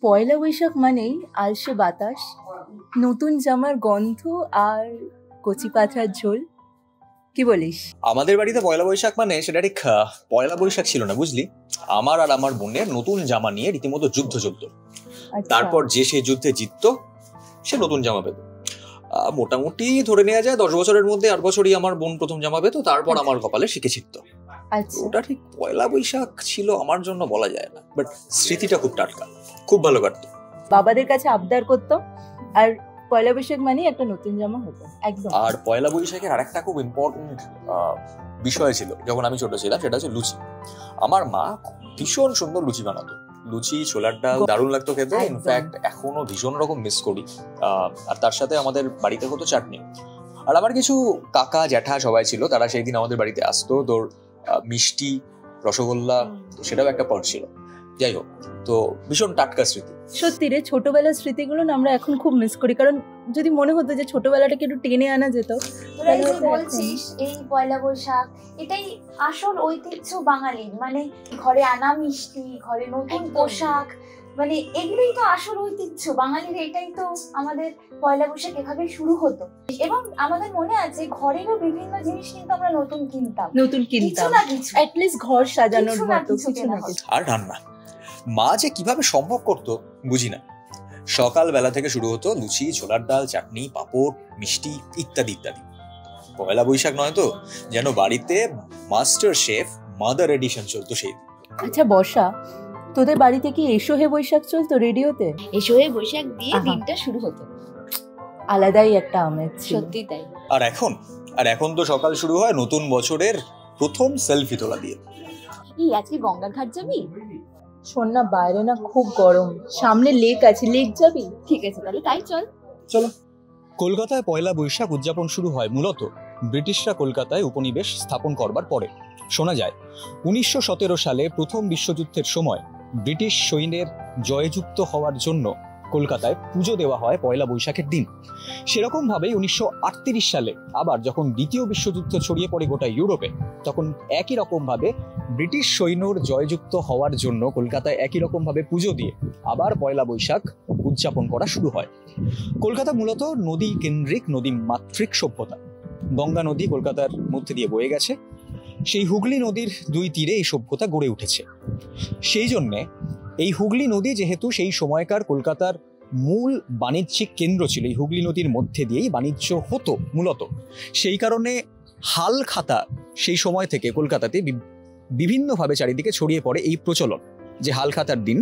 পয়লা বৈশাখ মানেই আলসে বাতাস, নতুন জামার গন্ধ আর কচি পাঁঠার ঝোল। কি বলিস? আমাদের বাড়িতে পয়লা বৈশাখ মানে সেটা ঠিক পয়লা বৈশাখ ছিল না, বুঝলি। আমার আর আমার বোনের নতুন জামা নিয়ে রীতিমতো যুদ্ধ চলতো। তারপর যে সেই যুদ্ধে জিততো সে নতুন জামা পেত। মোটামুটি ধরে নেওয়া যায় 10 বছরের মধ্যে 8 বছরই আমার বোন প্রথম জামা পেত, তারপর আমার কপালে শিখে ছিটতো। ওটা ঠিক পয়লা বৈশাখ ছিল আমার জন্য বলা যায় না, বাট স্মৃতিটা খুব টাটকা, খুব ভালো কাটতো। বাবাদের কাছে আবদার করতো, আর পয়লা বৈশাখ মানে একটা নতুন জামা হতো একদম। আর পয়লা বৈশাখের আরেকটা খুব ইম্পর্টেন্ট বিষয় ছিল যখন আমি ছোট ছিলাম, সেটা হচ্ছে লুচি। আমার মা ভীষণ সুন্দর লুচি বানাতো, লুচি, ছোলার ডাল, দারুণ লাগতো খেতে। ইনফ্যাক্ট এখনো ভীষণ রকম মিস করি। আর তার সাথে আমাদের বাড়িতে হতো চাটনি। আর আমার কিছু কাকা জ্যাঠা সবাই ছিল, তারা সেই দিন আমাদের বাড়িতে আসতো। তোর মিষ্টি, রসগোল্লা, সেটাও একটা পদ ছিল। যাই হোক, তো ভীষণ টাটকা স্মৃতি। সত্যি রে, ছোটবেলার স্মৃতিগুলো আমরা এখন খুব মিস করি, কারণ যদি মনে হতো যে ছোটবেলাটাকে একটু টেনে আনা যেত। তোরা যে বলছিস এই পয়লা বৈশাখ, এটাই আসল ঐতিহ্য বাঙালির। মানে ঘরে আনা মিষ্টি, ঘরে নতুন পোশাক, মানে এগুলোই তো আসল ঐতিহ্য বাঙালির। এটাই তো আমাদের পয়লা বৈশাখ এভাবে শুরু হতো। এবং আমাদের মনে আছে ঘরেরও বিভিন্ন জিনিস কিন্তু আমরা নতুন কিনতাম, অ্যাটলিস্ট ঘর সাজানোর মতো কিছু না কিছু। আর রান্না মা যে কিভাবে সম্ভব করতো বুঝি না। সকাল বেলা থেকে শুরু হতো লুচি, ছোলার ডাল, চাটনি, পাঁপড়, মিষ্টি ইত্যাদি ইত্যাদি। পয়লা বৈশাখ নয় তো, যেন বাড়িতে মাস্টার শেফ মাদার এডিশন চলতো সেই। আচ্ছা বর্ষা, তোদের বাড়িতে কি এসো হে বৈশাখ চলতো রেডিওতে? এসো হে বৈশাখ দিয়ে দিনটা শুরু হতো, আলাদাই একটা আমেজ ছিল। সত্যি তাই। আর এখন তো সকাল শুরু হয় নতুন বছরের প্রথম সেলফি তোলা দিয়ে। এই আজকে গঙ্গার ঘাট যাবি? শোন না, বাইরে না খুব গরম, সামনে লেক আছে, লেক যাবি? ঠিক আছে, তাহলে তাই চলো। কলকাতায় পয়লা বৈশাখ উদযাপন শুরু হয় মূলত ব্রিটিশরা কলকাতায় উপনিবেশ স্থাপন করবার পরে। শোনা যায় 1917 সালে প্রথম বিশ্বযুদ্ধের সময় ব্রিটিশ সৈন্যের জয়যুক্ত হওয়ার জন্য কলকাতায় পুজো দেওয়া হয় পয়লা বৈশাখের দিন। সেরকম ভাবেই 1938 সালে আবার যখন দ্বিতীয় বিশ্বযুদ্ধ ছড়িয়ে পড়ে গোটা ইউরোপে, তখন একই রকম ভাবে ব্রিটিশ সৈন্যর জয়যুক্ত হওয়ার জন্য কলকাতায় একই রকম ভাবে পুজো দিয়ে আবার পয়লা বৈশাখ উদযাপন করা শুরু হয়। কলকাতা মূলত নদী কেন্দ্রিক, নদী মাতৃক সভ্যতা। গঙ্গা নদী কলকাতার মধ্যে দিয়ে বয়ে গেছে, সেই হুগলি নদীর দুই তীরে এই সভ্যতা গড়ে উঠেছে। সেই জন্যে এই হুগলি নদী যেহেতু সেই সময়কার কলকাতার মূল বাণিজ্যিক কেন্দ্র ছিল, এই হুগলি নদীর মধ্যে দিয়েই বাণিজ্য হতো মূলত, সেই কারণে হাল খাতা সেই সময় থেকে কলকাতাতে বিভিন্নভাবে চারিদিকে ছড়িয়ে পড়ে এই প্রচলন যে হাল খাতার দিন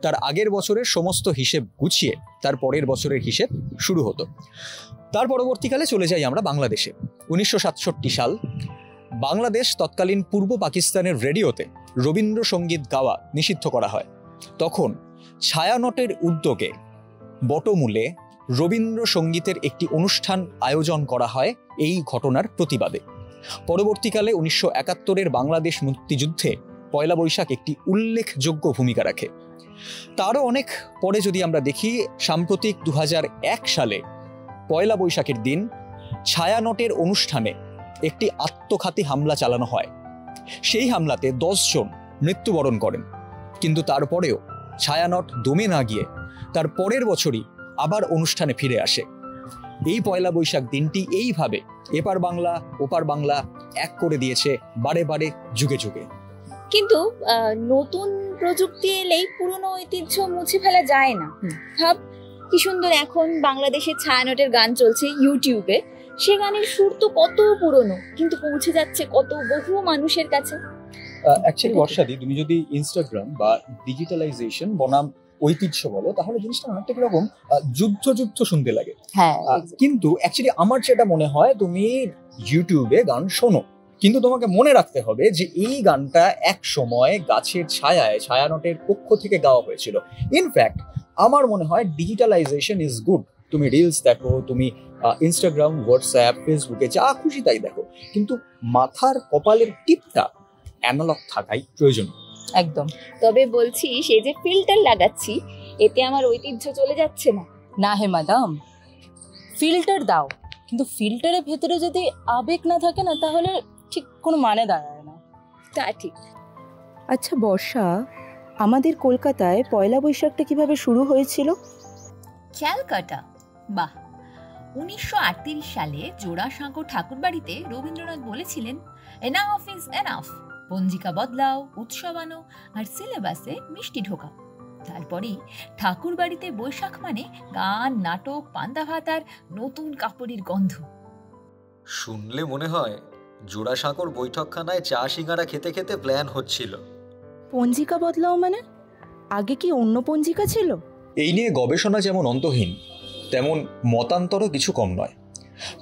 তার আগের বছরের সমস্ত হিসেব গুছিয়ে তার পরের বছরের হিসেব শুরু হতো। তার পরবর্তীকালে চলে যাই আমরা বাংলাদেশে। 1967 সাল, বাংলাদেশ তৎকালীন পূর্ব পাকিস্তানের রেডিওতে রবীন্দ্রসঙ্গীত গাওয়া নিষিদ্ধ করা হয়। তখন ছায়ানটের উদ্যোগে বটমূলে রবীন্দ্রসঙ্গীতের একটি অনুষ্ঠান আয়োজন করা হয় এই ঘটনার প্রতিবাদে। পরবর্তীকালে 1971-এর বাংলাদেশ মুক্তিযুদ্ধে পয়লা বৈশাখ একটি উল্লেখযোগ্য ভূমিকা রাখে। তারও অনেক পরে যদি আমরা দেখি, সাম্প্রতিক 2001 সালে পয়লা বৈশাখের দিন ছায়ানটের অনুষ্ঠানে একটি আত্মঘাতী হামলা চালানো হয়। সেই হামলাতে 10 জন মৃত্যুবরণ করেন, কিন্তু তারপরেও ছায়ানট দমে না গিয়ে তার পরের বছরই আবার অনুষ্ঠানে ফিরে আসে। এই পয়লা বৈশাখ দিনটি এইভাবে এপার বাংলা ওপার বাংলা এক করে দিয়েছে বারে বারে, যুগে যুগে। কিন্তু নতুন প্রযুক্তি এলেই পুরনো ঐতিহ্য মুছে ফেলা যায় না। ভাব কি সুন্দর এখন বাংলাদেশের ছায়ানটের গান চলছে ইউটিউবে, সে গানের সুর তো কত পুরনো, কিন্তু পৌঁছে যাচ্ছে কত বহু মানুষের কাছে। অ্যাকচুয়ালি বর্ষাদি, তুমি যদি ইনস্টাগ্রাম বা ডিজিটালাইজেশন বনাম ঐতিহ্য বলো, তাহলে জিনিসটা অনেকটা কিরকম যুদ্ধ শুনতে লাগে। হ্যাঁ, কিন্তু অ্যাকচুয়ালি আমার যেটা মনে হয়, তুমি ইউটিউবে গান শোনো, কিন্তু তোমাকে মনে রাখতে হবে যে এই গানটা এক সময় গাছের ছায়ায় ছায়ানটের পক্ষ থেকে গাওয়া হয়েছিল। ইনফ্যাক্ট আমার মনে হয় ডিজিটালাইজেশন ইজ গুড। তুমি রিলস দেখো, তুমি ইনস্টাগ্রাম, হোয়াটসঅ্যাপ, ফেসবুকে যা খুশি তাই দেখো, কিন্তু মাথার কপালের টিপটা অ্যানালগ থাকাই প্রয়োজন। একদম। তবে বলছি, সেই যে ফিল্টার লাগাচ্ছি, এতে আমার ঐতিহ্য চলে যাচ্ছে না? না হে ম্যাডাম, ফিল্টার দাও, কিন্তু ফিল্টারের ভেতরে যদি আবেগ না থাকে না, তাহলে ঠিক কোনো মানে দাঁড়ায় না। তা ঠিক। আচ্ছা বর্ষা, আমাদের কলকাতায় পয়লা বৈশাখটা কিভাবে শুরু হয়েছিল? ক্যালকাটা, বাহ। 1938 সালে জোড়াসাঁকো ঠাকুরবাড়িতে রবীন্দ্রনাথ বলেছিলেন, এনাফ ইজ এনাফ, পঞ্জিকা বদলাও, উৎসব আনো, আর সিলেবাসে মিষ্টি ঢোকাও। তারপরেই ঠাকুরবাড়িতে বৈশাখ মানে গান, নাটক, পান্তা ভাত আর নতুন কাপড়ের গন্ধ। শুনলে মনে হয় জোড়াসাঁকোর বৈঠকখানায় চা সিঙ্গারা খেতে খেতে প্ল্যান হচ্ছিল। পঞ্জিকা বদলাও মানে? আগে কি অন্য পঞ্জিকা ছিল? এই নিয়ে গবেষণা যেমন অন্তহীন, তেমন মতান্তরও কিছু কম নয়।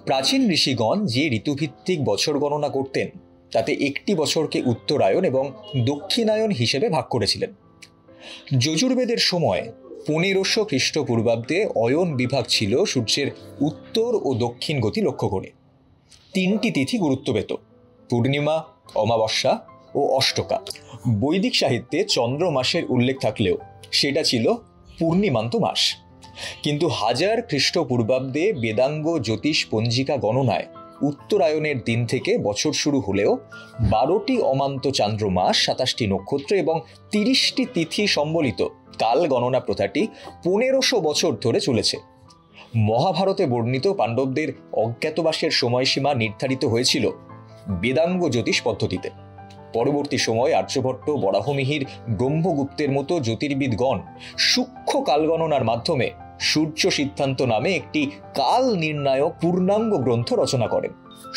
প্রাচীন ঋষিগণ যে ঋতুভিত্তিক বছর গণনা করতেন তাতে একটি বছরকে উত্তরায়ণ এবং দক্ষিণায়ন হিসেবে ভাগ করেছিলেন। যজুর্বেদের সময় 1500 খ্রিস্টপূর্বাব্দে অয়ন বিভাগ ছিল সূর্যের উত্তর ও দক্ষিণ গতি লক্ষ্য করে। 3টি তিথি গুরুত্ব পেত: পূর্ণিমা, অমাবস্যা ও অষ্টকা। বৈদিক সাহিত্যে চন্দ্র মাসের উল্লেখ থাকলেও সেটা ছিল পূর্ণিমান্ত মাস। কিন্তু 1000 খ্রিস্টপূর্বাব্দে বেদাঙ্গ জ্যোতিষ পঞ্জিকা গণনায় উত্তরায়ণের দিন থেকে বছর শুরু হলেও 12টি অমান্ত চান্দ্র মাস, 27টি নক্ষত্র এবং 30টি তিথি সম্বলিত কাল গণনা প্রথাটি 1500 বছর ধরে চলেছে। মহাভারতে বর্ণিত পাণ্ডবদের অজ্ঞাতবাসের সময়সীমা নির্ধারিত হয়েছিল বেদাঙ্গ জ্যোতিষ পদ্ধতিতে। পরবর্তী সময়ে আর্যভট্ট, বরাহমিহির, ব্রহ্মগুপ্তের মতো জ্যোতির্বিদগণ সূক্ষ্ম কালগণনার মাধ্যমে সূর্য সিদ্ধান্ত নামে একটি কাল নির্ণায়ক পূর্ণাঙ্গ গ্রন্থ রচনা করেন।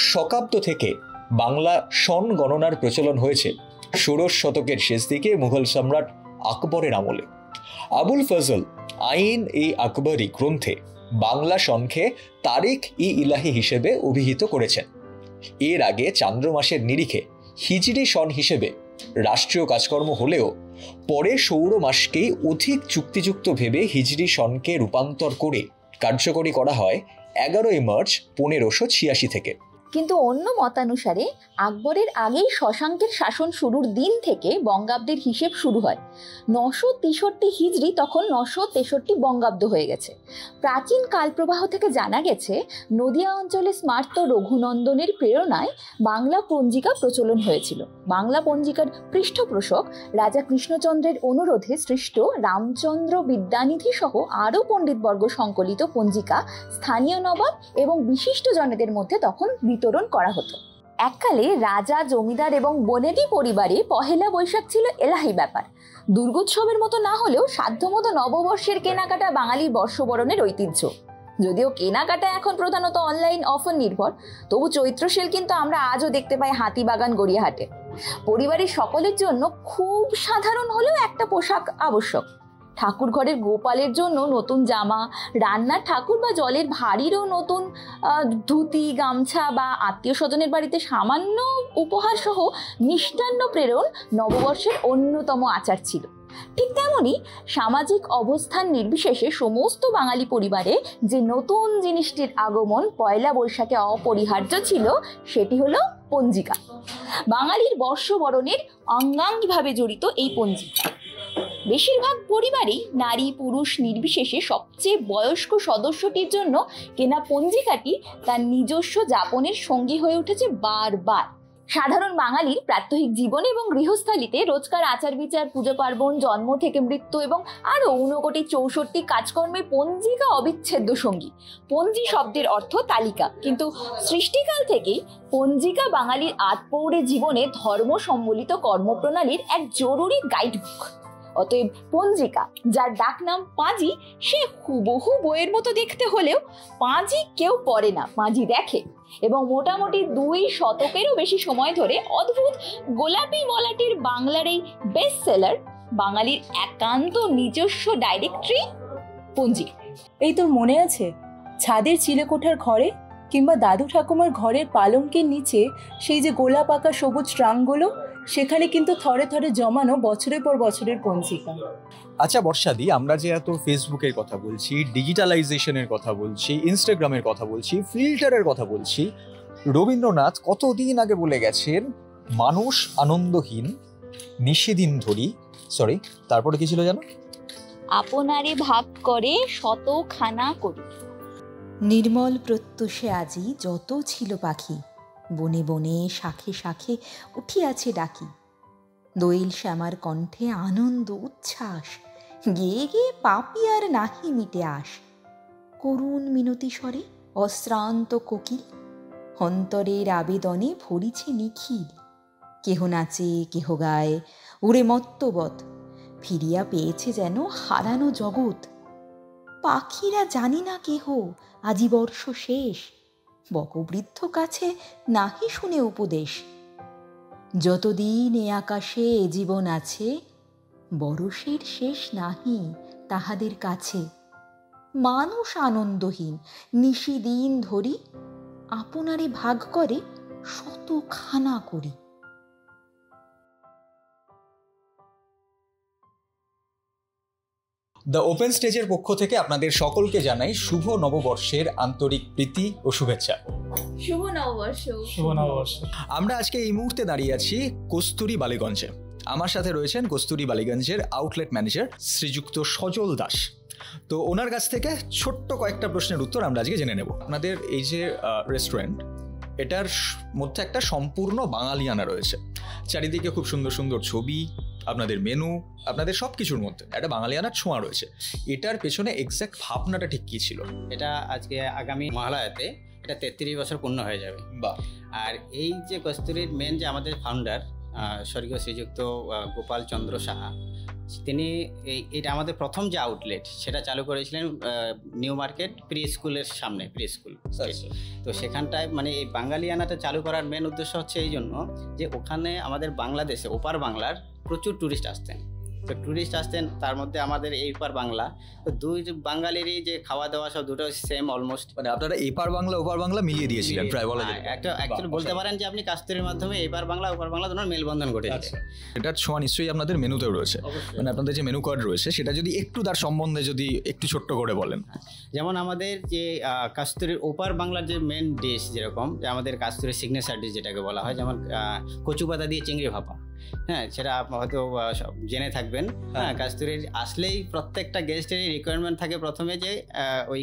শকাব্দ থেকে বাংলা সন গণনার প্রচলন হয়েছে 16 শতকের শেষ দিকে মুঘল সম্রাট আকবরের আমলে। আবুল ফজল আইন-ই-আকবরী গ্রন্থে বাংলা সনকে তারিখ-ই ইলাহি হিসেবে অভিহিত করেছেন। এর আগে চান্দ্র মাসের নিরিখে হিজরি সন হিসেবে রাষ্ট্রীয় কাজকর্ম হলেও পরে সৌর মাসকেই অধিক যুক্তিযুক্ত ভেবে হিজরি সনকে রূপান্তর করে কার্যকরী করা হয় 11ই মার্চ 1586 থেকে। কিন্তু অন্য মতানুসারে আকবরের আগেই শশাঙ্কের শাসন শুরুর দিন থেকে বঙ্গাব্দের হিসেব শুরু হয়। 963 হিজরি তখন 963 বঙ্গাব্দ হয়ে গেছে। প্রাচীন কালপ্রবাহ থেকে জানা গেছে নদিয়া অঞ্চলে স্মার্ত রঘুনন্দনের প্রেরণায় বাংলা পঞ্জিকা প্রচলন হয়েছিল। বাংলা পঞ্জিকার পৃষ্ঠপোষক রাজা কৃষ্ণচন্দ্রের অনুরোধে সৃষ্ট রামচন্দ্র বিদ্যানিধি সহ আরও পণ্ডিতবর্গ সংকলিত পঞ্জিকা স্থানীয় নবাব এবং বিশিষ্ট জনেদের মধ্যে তখন বিতরণ করা হতো। এককালে রাজা, জমিদার এবং বনেদি পরিবারে পহেলা বৈশাখ ছিল এলাহি ব্যাপার। দুর্গোৎসবের মতো না হলেও সাধ্যমতো নববর্ষের কেনাকাটা বাঙালির বর্ষবরণের ঐতিহ্য। যদিও কেনাকাটা এখন প্রধানত অনলাইন অফার নির্ভর, তবু চৈত্র সেল কিন্তু আমরা আজও দেখতে পাই হাতিবাগান, গড়িয়াহাটে। পরিবারের সকলের জন্য খুব সাধারণ হলেও একটা পোশাক আবশ্যক। ঠাকুর ঘরের গোপালের জন্য নতুন জামা, রান্নার ঠাকুর বা জলের ভারীরও নতুন ধুতি, গামছা বা আত্মীয় স্বজনের বাড়িতে সামান্য উপহার সহ মিষ্টান্ন প্রেরণ নববর্ষের অন্যতম আচার ছিল। ঠিক তেমনই সামাজিক অবস্থান নির্বিশেষে সমস্ত বাঙালি পরিবারে যে নতুন জিনিসটির আগমন পয়লা বৈশাখে অপরিহার্য ছিল সেটি হলো পঞ্জিকা। বাঙালির বর্ষবরণের অঙ্গাঙ্গিভাবে জড়িত এই পঞ্জিকা। বেশিরভাগ পরিবারেই নারী পুরুষ নির্বিশেষে সবচেয়ে বয়স্ক সদস্যটির জন্য কেনা পঞ্জিকাটি তার নিজস্ব যাপনের সঙ্গী হয়ে উঠেছে বারবার। সাধারণ বাঙালির প্রাত্যহিক জীবন এবং গৃহস্থালিতে রোজকার আচার বিচার, পুজো পার্বণ, জন্ম থেকে মৃত্যু এবং আরও 59 কাজকর্মে পঞ্জিকা অবিচ্ছেদ্য সঙ্গী। পঞ্জি শব্দের অর্থ তালিকা, কিন্তু সৃষ্টিকাল থেকেই পঞ্জিকা বাঙালির আতপৌরে জীবনে ধর্ম সম্বলিত কর্মপ্রণালীর এক জরুরি গাইডবুক। অতএব পঞ্জিকা, যার ডাক নাম পাঁজি, সে হুবহু বইয়ের মতো দেখতে হলেও পাঁজি কেউ পড়ে না, পাঁজি দেখে। এবং মোটামুটি 2 শতকেরও বেশি সময় ধরে অদ্ভুত গোলাপি মলাটির বাংলার এই বেস্ট সেলার, বাঙালির একান্ত নিজস্ব ডাইরেক্টরি পঞ্জিকা। এই তোর মনে আছে ছাদের চিলেকোঠার ঘরে কিংবা দাদু ঠাকুমার ঘরের পালঙ্কের নিচে সেই যে গোলাপ আঁকা সবুজ ট্রাঙ্কগুলো, সেখানে কিন্তু থরে থরে জমানো বছরের পর বছরের পঞ্জিকা। আচ্ছা বর্ষাদি, আমরা যে এত ফেসবুকের কথা বলছি, ডিজিটালাইজেশনের কথা বলছি, ইনস্টাগ্রামের কথা বলছি, ফিল্টারের কথা বলছি, রবীন্দ্রনাথ কতদিন আগে বলে গেছেন মানুষ আনন্দহীন নিষেদিন ধরি, তারপরে কি ছিল জানো? আপনারে ভাগ করে শতখানা করি। নির্মল প্রত্যুষে আজি যত ছিল পাখি, বনে বনে শাখে শাখে উঠিয়াছে ডাকি। দোয়েল শ্যামার কণ্ঠে আনন্দ উচ্ছ্বাস, গেয়ে গেয়ে পাপি আর নাহি মিটে আস। করুণ মিনতি স্বরে অশ্রান্ত কোকিল, অন্তরের আবেদনে ভরিছে নিখিল। কেহ নাচে কেহ গায় উড়ে মত্তবৎ, ফিরিয়া পেয়েছে যেন হারানো জগৎ। পাখিরা জানি না কেহ আজি বর্ষ শেষ, বকবৃদ্ধ কাছে নাহি শুনে উপদেশ। যতদিন এ আকাশে এ জীবন আছে, বরষের শেষ নাহি তাহাদের কাছে। মানুষ আনন্দহীন নিশিদিন ধরি, আপনারে ভাগ করে শত খানা করি। দ্য ওপেন স্টেজের পক্ষ থেকে আপনাদের সকলকে জানাই শুভ নববর্ষের আন্তরিক প্রীতি ও শুভেচ্ছা। শুভ নববর্ষ। শুভ নববর্ষ। আমরা আজকে এই মুহূর্তে দাঁড়িয়ে আছি কস্তুরী বালিগঞ্জে। আমার সাথে রয়েছেন কস্তুরী বালিগঞ্জের আউটলেট ম্যানেজার শ্রীযুক্ত সজল দাস। তো ওনার কাছ থেকে ছোট্ট কয়েকটা প্রশ্নের উত্তর আমরা আজকে জেনে নেব। আপনাদের এই যে রেস্টুরেন্ট, এটার মধ্যে একটা সম্পূর্ণ বাঙালিয়ানা রয়েছে। চারিদিকে খুব সুন্দর সুন্দর ছবি, আপনাদের মেনু, আপনাদের সব কিছুর মধ্যে একটা বাঙালিয়ানার ছোঁয়া রয়েছে। এটার পেছনে এক্স্যাক্ট ভাবনাটা ঠিক কী ছিল? এটা আজকে আগামী মহালয়াতে এটা 33 বছর পূর্ণ হয়ে যাবে। বাহ। আর এই যে কস্তুরীর মেন যে আমাদের ফাউন্ডার স্বর্গীয় শ্রীযুক্ত গোপাল চন্দ্র সাহা, তিনি এটা আমাদের প্রথম যে আউটলেট সেটা চালু করেছিলেন নিউ মার্কেট প্রি স্কুলের সামনে, প্রি স্কুল। তো সেখানটায় মানে এই বাঙালিয়ানাটা চালু করার মেন উদ্দেশ্য হচ্ছে এই জন্য যে ওখানে আমাদের বাংলাদেশে ওপার বাংলার প্রচুর ট্যুরিস্ট আসতেন। তো ট্যুরিস্ট আসতেন, তার মধ্যে আমাদের এই পার বাংলা, তো দুই বাঙালিরই যে খাওয়া দাওয়া সব দুটো সেম অলমোস্ট। মানে আপনারা এপার বাংলা ওপার বাংলা মিলিয়ে দিয়েছিলেন প্রায় বলা যায়। একটা অ্যাকচুয়ালি বলতে পারেন যে আপনি কাস্তুরীর মাধ্যমে এপার বাংলা ওপার বাংলা দুটোর মেলবন্ধন ঘটেছে। এটার ছোঁয়া নিশ্চয়ই আপনাদের মেনুতেও রয়েছে। মানে আপনাদের যে মেনু কার্ড রয়েছে সেটা যদি একটু তার সম্বন্ধে যদি একটু ছোট্ট করে বলেন। যেমন আমাদের যে কাস্তুরীর ওপার বাংলার যে মেন ডিশ, যেরকম যে আমাদের কাস্তুরীর সিগনেচার ডিশ যেটাকে বলা হয়, যেমন কচু পাতা দিয়ে চিংড়ি ভাপা। হ্যাঁ, সেটা হয়তো জেনে থাকবেন। হ্যাঁ, কাস্তুরীর আসলেই প্রত্যেকটা গেস্টেরই রিকোয়ারমেন্ট থাকে প্রথমে যে ওই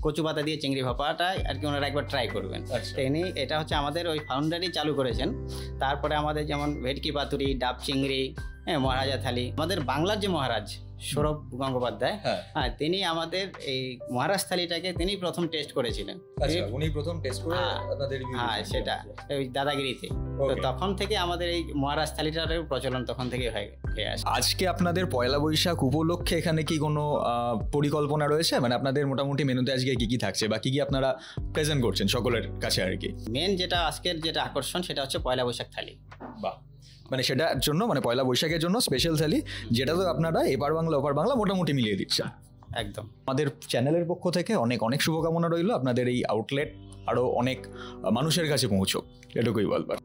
কচু পাতা দিয়ে চিংড়ি ভাপাটা আর কি ওনারা একবার ট্রাই করবেন। এটা হচ্ছে আমাদের ওই ফাউন্ডারই চালু করেছেন। তারপরে আমাদের যেমন ভেটকি পাতুরি, ডাব চিংড়ি, হ্যাঁ, মহারাজা থালি। আমাদের বাংলার যে মহারাজ সৌরভ গঙ্গোপাধ্যায়, হ্যাঁ, তিনি আমাদের এই মহারাজ থালিটাকে তিনি প্রথম টেস্ট করেছিলেন। উনি প্রথম টেস্ট করে আপনাদের হ্যাঁ, সেটা ওই দাদাগিরিতে। তো তখন থেকে আমাদের এই মহারাজ থালিটার প্রচলন তখন থেকে হয়ে আসে। আজকে আপনাদের পয়লা বৈশাখ উপলক্ষে এখানে কি কোনো পরিকল্পনা রয়েছে? মানে আপনাদের মোটামুটি মেনুতে আজকে কি কি থাকছে বা কি কি আপনারা প্রেজেন্ট করছেন সকলের কাছে আর কি? মেন যেটা আজকের যেটা আকর্ষণ সেটা হচ্ছে পয়লা বৈশাখ থালি। বাহ। মানে সেটার জন্য মানে পয়লা বৈশাখের জন্য স্পেশাল থালি, যেটা তো আপনারা এপার বাংলা ওপার বাংলা মোটামুটি মিলিয়ে দিচ্ছেন। একদম। আমাদের চ্যানেলের পক্ষ থেকে অনেক অনেক শুভকামনা রইল। আপনাদের এই আউটলেট আরও অনেক মানুষের কাছে পৌঁছক, এটুকুই বলবার।